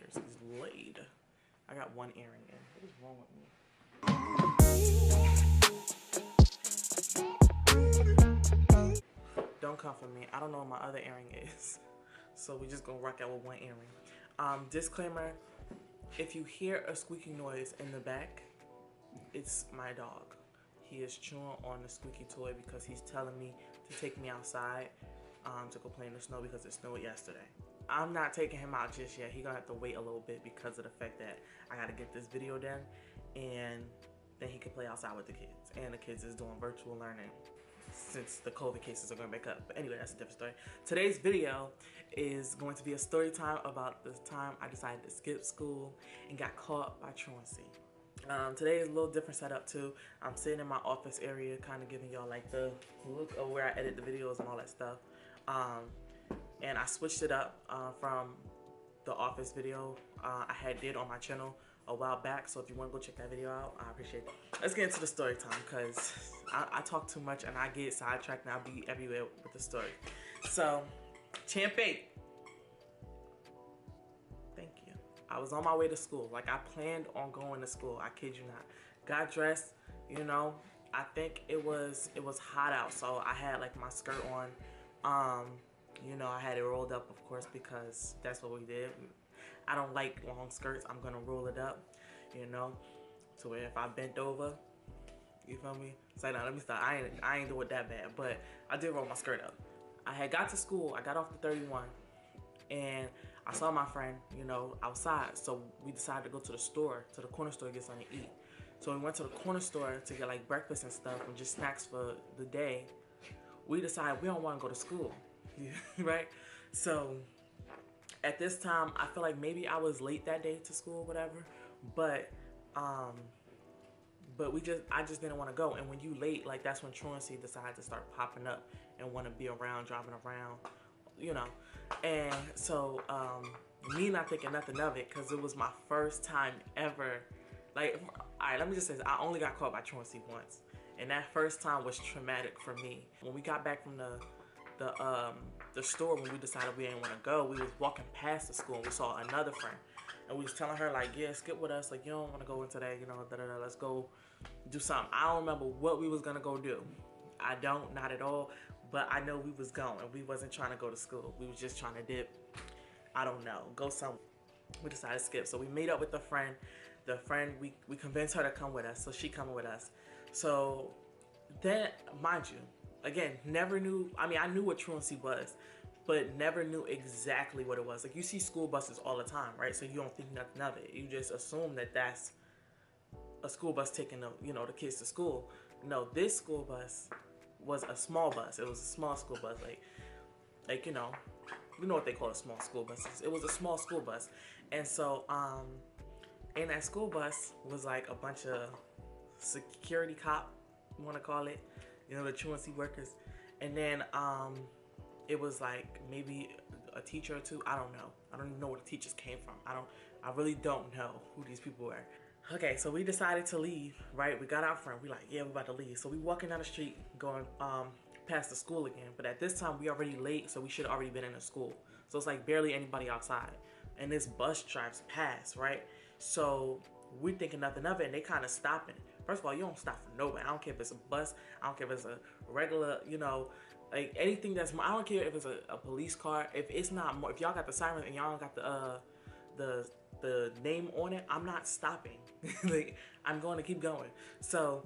ears is laid. I got one earring in. What is wrong with me? Don't come for me. I don't know what my other earring is. So we just gonna rock out with one earring. Disclaimer, if you hear a squeaking noise in the back, it's my dog. He is chewing on the squeaky toy because he's telling me to take me outside to go play in the snow because it snowed yesterday. I'm not taking him out just yet. He's gonna have to wait a little bit because of the fact that I gotta get this video done and then he can play outside with the kids. And the kids is doing virtual learning since the COVID cases are going back up. But anyway, that's a different story. Today's video is going to be a story time about the time I decided to skip school and got caught by truancy. Today is a little different setup too. I'm sitting in my office area, kind of giving y'all like the look of where I edit the videos and all that stuff. And I switched it up from the office video I did on my channel a while back. So if you want to go check that video out, I appreciate it. Let's get into the story time because I talk too much and I get sidetracked and I'll be everywhere with the story. So, Champ 8. Thank you. I was on my way to school. Like I planned on going to school. I kid you not. Got dressed, you know. I think it was hot out, so I had like my skirt on. You know, I had it rolled up, of course, because that's what we did. I don't like long skirts. I'm gonna roll it up, you know, to where if I bent over, you feel me? It's like, now let me stop. I ain't do it that bad, but I did roll my skirt up. I had got to school. I got off the 31, and I saw my friend, you know, outside. So we decided to go to the store, to the corner store, to get something to eat. So we went to the corner store to get like breakfast and stuff and just snacks for the day. We decided we don't want to go to school. Right? So at this time I feel like maybe I was late that day to school, whatever, but I just didn't want to go. And when you late, like that's when truancy decided to start popping up and want to be around, driving around, you know. And so me not thinking nothing of it, because it was my first time ever, like, all right, let me just say this, I only got caught by truancy once, and that first time was traumatic for me. When we got back from the store, when we decided we didn't want to go, we was walking past the school and we saw another friend, and we was telling her like, yeah, skip with us, like you don't want to go into that, you know, let's go do something. I don't remember what we was gonna go do. I don't, not at all, but I know we was going. We wasn't trying to go to school. We was just trying to dip, I don't know, go somewhere. We decided to skip. So we made up with the friend. We convinced her to come with us, so she coming with us. So then, mind you, again, never knew, I mean, I knew what truancy was, but never knew exactly what it was. Like, you see school buses all the time, right? So you don't think nothing of it. You just assume that that's a school bus taking the, you know, the kids to school. No, this school bus was a small bus. It was a small school bus, like you know what they call a small school buses. It was a small school bus. And so, in that school bus was like a bunch of security cop, you want to call it, you know, the truancy workers. And then it was like maybe a teacher or two. I don't know. I don't even know where the teachers came from. I really don't know who these people were. Okay, so we decided to leave, right? We got out front. We like, yeah, we're about to leave. So we walking down the street going past the school again. But at this time we already late, so we should have already been in the school. So it's like barely anybody outside. And this bus drives past, right? So we're thinking nothing of it, and they kind of stopping. First of all, you don't stop for nobody. I don't care if it's a bus. I don't care if it's a regular, you know, like anything that's more. I don't care if it's a police car. If it's not more, if y'all got the siren and y'all don't got the name on it, I'm not stopping. Like, I'm going to keep going. So,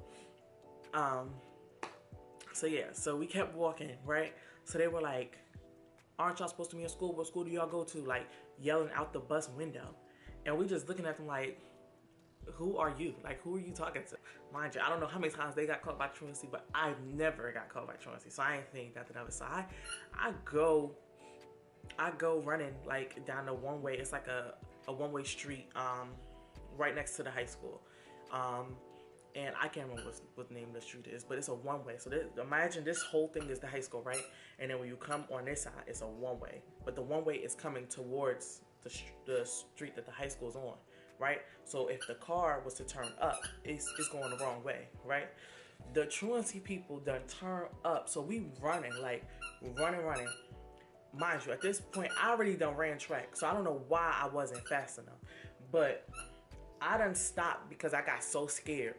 yeah. So we kept walking, right? So they were like, "Aren't y'all supposed to be in school? What school do y'all go to?" Like yelling out the bus window, and we just looking at them like, who are you? Like, who are you talking to? Mind you, I don't know how many times they got caught by truancy, but I've never got caught by truancy, so I ain't think nothing of it. So I go running like down the one way. It's like a one-way street right next to the high school. And I can't remember what the name of the street is, but it's a one-way. So imagine this whole thing is the high school, right? And then when you come on this side, it's a one-way. But the one-way is coming towards the street that the high school is on, right? So if the car was to turn up, it's going the wrong way, right? The truancy people done turn up. So we running, like running. mind you, at this point, I already done ran track, so I don't know why I wasn't fast enough. But I done stopped because I got so scared.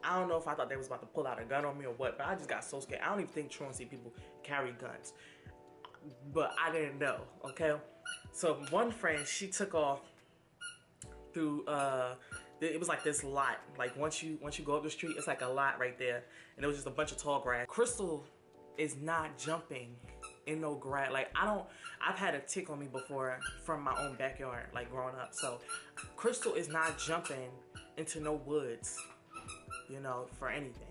I don't know if I thought they was about to pull out a gun on me or what, but I just got so scared. I don't even think truancy people carry guns. But I didn't know, okay? So one friend, she took off through, it was like this lot. Like once you go up the street, it's like a lot right there. And it was just a bunch of tall grass. Crystal is not jumping in no grass. Like I've had a tick on me before from my own backyard, like growing up. So Crystal is not jumping into no woods, you know, for anything.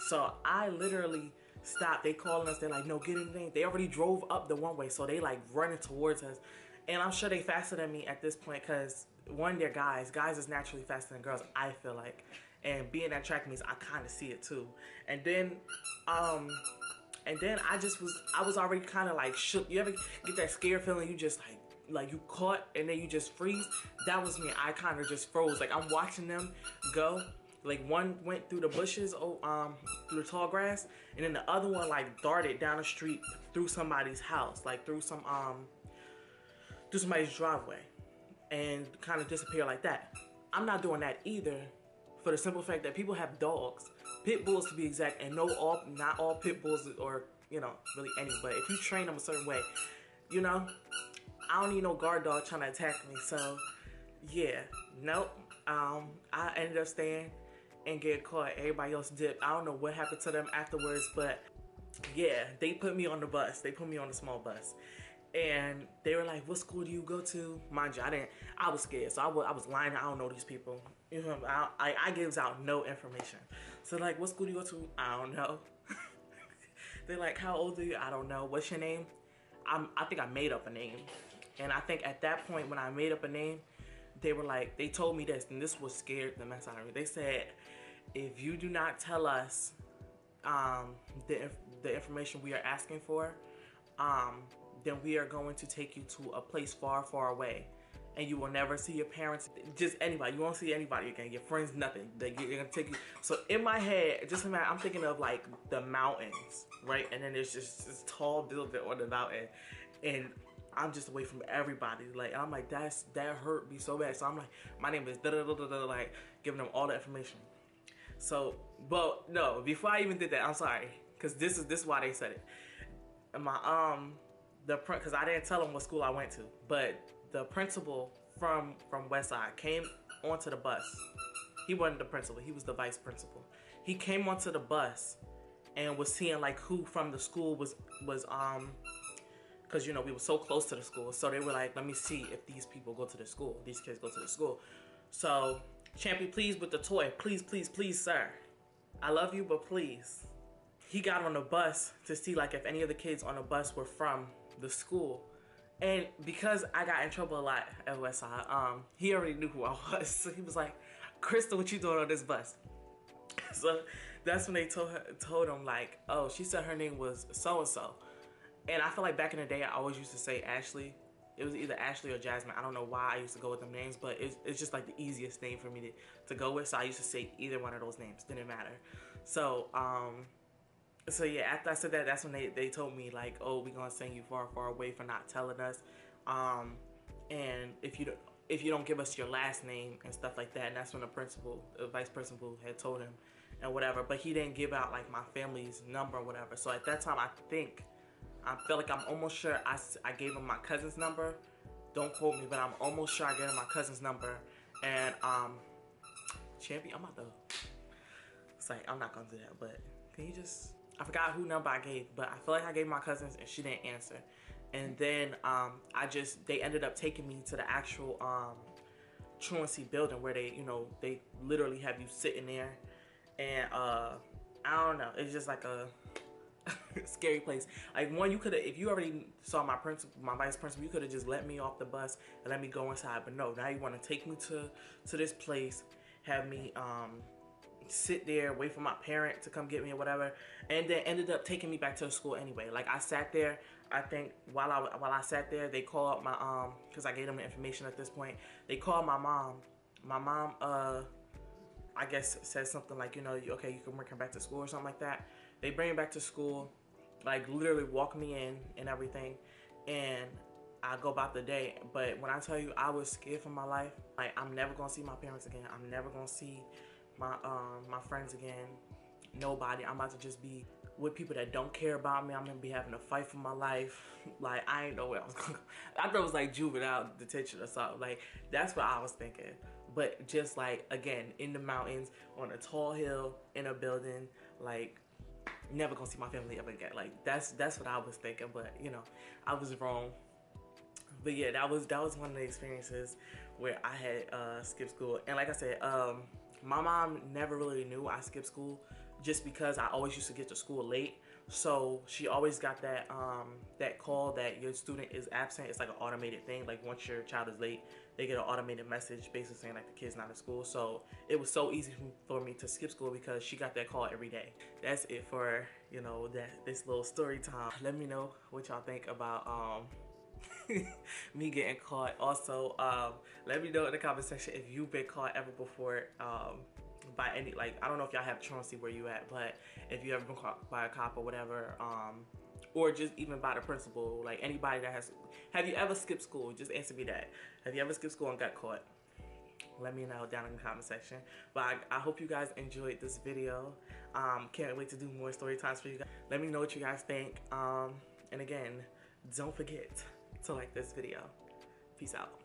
So I literally stopped. They calling us. They're like, no, get in the thing. They already drove up the one way, so they like running towards us. And I'm sure they faster than me at this point because one, they're guys. Guys is naturally faster than girls, I feel like. And being at track meets, I kind of see it too. And then I was already kind of like shook. You ever get that scared feeling? You just like you caught and then you just freeze. That was me. I kind of just froze. Like I'm watching them go. Like one went through the bushes, through the tall grass, and then the other one like darted down the street through somebody's house, like through somebody's driveway, and kind of disappeared like that. I'm not doing that either, for the simple fact that people have dogs, pit bulls to be exact, and not all pit bulls or really any, but if you train them a certain way, I don't need no guard dog trying to attack me. So yeah, nope. I ended up staying and get caught. Everybody else dipped. I don't know what happened to them afterwards, but yeah, they put me on the bus. They put me on the small bus. And they were like, what school do you go to? Mind you, I was scared. So I was lying. I don't know these people. I gives out no information. So like, what school do you go to? I don't know. They're like, how old are you? I don't know. What's your name? I think I made up a name. And I think at that point when I made up a name, they were like, they told me this, and this was scared the mess out of me. They said, if you do not tell us the information we are asking for, then we are going to take you to a place far, far away. And you will never see your parents, just anybody. You won't see anybody again, your friends, nothing. They're gonna take you. So in my head, just imagine, I'm thinking of like the mountains, right? And then there's just this tall building on the mountain. And I'm just away from everybody. Like, I'm like, that hurt me so bad. So I'm like, my name is da-da-da-da-da, like giving them all the information. So, but no, before I even did that, I'm sorry, because this is why they said it. And my because I didn't tell them what school I went to, but the principal from Westside came onto the bus. He wasn't the principal, he was the vice principal. He came onto the bus and was seeing like who from the school was because we were so close to the school. So they were like, let me see if these people go to the school, these kids go to the school. So, Champy, please with the toy, please, please, please, sir. I love you, but please. He got on the bus to see like if any of the kids on the bus were from the school. And because I got in trouble a lot at Westside, he already knew who I was. So he was like, Crystal, what you doing on this bus? So that's when they told him like, oh, she said her name was so-and-so. And I feel like back in the day, I always used to say Ashley. It was either Ashley or Jasmine. I don't know why I used to go with them names, but it's just like the easiest name for me to go with. So I used to say either one of those names. Didn't matter. So, so yeah, after I said that, that's when they told me like, oh, we're going to send you far, far away for not telling us. And if you don't give us your last name and stuff like that, and that's when the vice principal had told him and whatever. But he didn't give out like my family's number or whatever. So at that time, I feel like I'm almost sure I gave him my cousin's number. Don't quote me, but I'm almost sure I gave him my cousin's number. And Champy, I'm about to. It's like I'm not gonna do that, but can you just? I forgot who number I gave, but I feel like I gave my cousins and she didn't answer. And then they ended up taking me to the actual truancy building where they literally have you sitting there, and I don't know, it's just like a scary place. Like, one, you could have, if you already saw my vice principal, you could have just let me off the bus and let me go inside. But no, now you want to take me to this place, have me sit there, wait for my parent to come get me or whatever, and then ended up taking me back to the school anyway. Like, I sat there. I think while I sat there, they called my because I gave them the information at this point. They called my mom. My mom I guess said something like, okay, you can bring her back to school or something like that. They bring me back to school, like literally walk me in and everything. and I go about the day. But when I tell you I was scared for my life, like I'm never gonna see my parents again. I'm never gonna see my friends again. Nobody. I'm about to just be with people that don't care about me. I'm gonna be having a fight for my life. Like I ain't know where I was gonna go. I thought it was like juvenile detention or something. Like that's what I was thinking. But just like again in the mountains on a tall hill in a building, like never gonna see my family ever again. Like that's what I was thinking. But you know, I was wrong. But yeah, that was one of the experiences where I had skipped school. And like I said, my mom never really knew I skipped school just because I always used to get to school late. So she always got that that call that your student is absent. It's like an automated thing. Like once your child is late, they get an automated message basically saying like the kid's not at school. So it was so easy for me to skip school because she got that call every day. That's it for, you know, this little story time. Let me know what y'all think about me getting caught. Also, let me know in the comment section if you've been caught ever before by any, like, I don't know if y'all have truancy where you at, but if you ever been caught by a cop or whatever, or just even by the principal, like anybody that have you ever skipped school? Just answer me that. Have you ever skipped school and got caught? Let me know down in the comment section. But I hope you guys enjoyed this video. Can't wait to do more story times for you guys. Let me know what you guys think. And again, don't forget to like this video. Peace out.